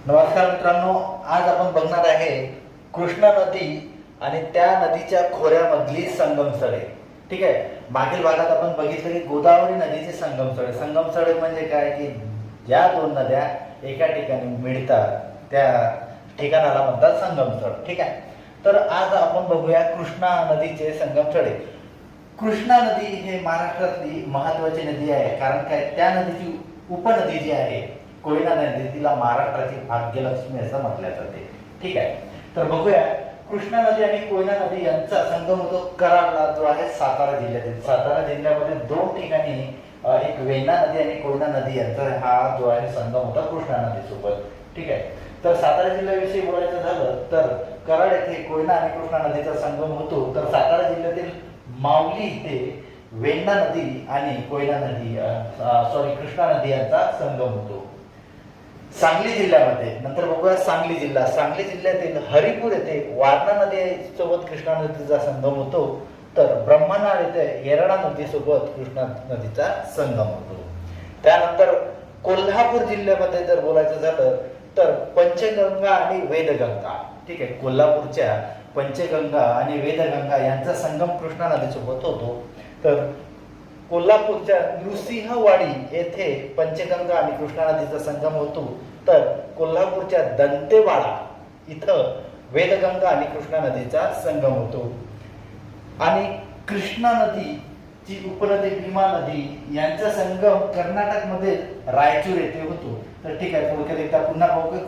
नमस्कार मित्रांनो, आज आपण बघणार आहे कृष्णा नदी आणि त्या नदीच्या खोऱ्यामधली संगमस्थळे. ठीक आहे. मागील भागात आपण बघितलं की गोदावरी नदीचे संगमस्थळे. संगमस्थळे म्हणजे काय की ज्या दोन नद्या एका ठिकाणी मिळतात त्या ठिकाणाला म्हणतात संगमस्थळ. ठीक आहे. तर आज आपण बघूया कृष्णा नदीचे संगमस्थळे. कृष्णा नदी हे महाराष्ट्रातली महत्वाची नदी आहे, कारण काय त्या नदीची उपनदी जी आहे कोयना नदी, तिला महाराष्ट्राची भाग्यलक्ष्मी असं म्हटलं जाते. ठीक आहे. तर बघूया, कृष्णा नदी आणि कोयना नदी यांचा संगम होतो कराडला, जो आहे सातारा जिल्ह्यातील. सातारा जिल्ह्यामध्ये दोन ठिकाणी एक वेण्णा नदी आणि कोयना नदी यांचा हा जो आहे संगम होता कृष्णा नदीसोबत. ठीक आहे. तर सातारा जिल्ह्याविषयी बोलायचं झालं तर कराड येथे कोयना आणि कृष्णा नदीचा संगम होतो. तर सातारा जिल्ह्यातील माऊली इथे वेण्णा नदी आणि कोयना नदी कृष्णा नदी यांचा संगम होतो. सांगली जिल्ह्यामध्ये नंतर बघूया सांगली जिल्हा. सांगली जिल्ह्यातील हरिपूर येथे वारणा नदी सोबत कृष्णा नदीचा संगम होतो. तर ब्रह्मनाळ येथे येरळा नदी सोबत कृष्णा नदीचा संगम होतो. त्यानंतर कोल्हापूर जिल्ह्यामध्ये जर बोलायचं झालं तर पंचगंगा आणि वेदगंगा. ठीक आहे. कोल्हापूरच्या पंचगंगा आणि वेदगंगा यांचा संगम कृष्णा नदीसोबत होतो. तर कोल्हापूरच्या नृसिंहवाडी येथे पंचगंगा आणि कृष्णा नदीचा संगम होतो. तर कोल्हापूरच्या दंतेवाडा इथं वेदगंगा आणि कृष्णा नदीचा संगम होतो. आणि कृष्णा नदी जी उपनदी भीमा नदी यांचा संगम कर्नाटकमध्ये रायचूर येथे होतो. तर ठीक आहे, थोडक्यात एकदा पुन्हा बघूया.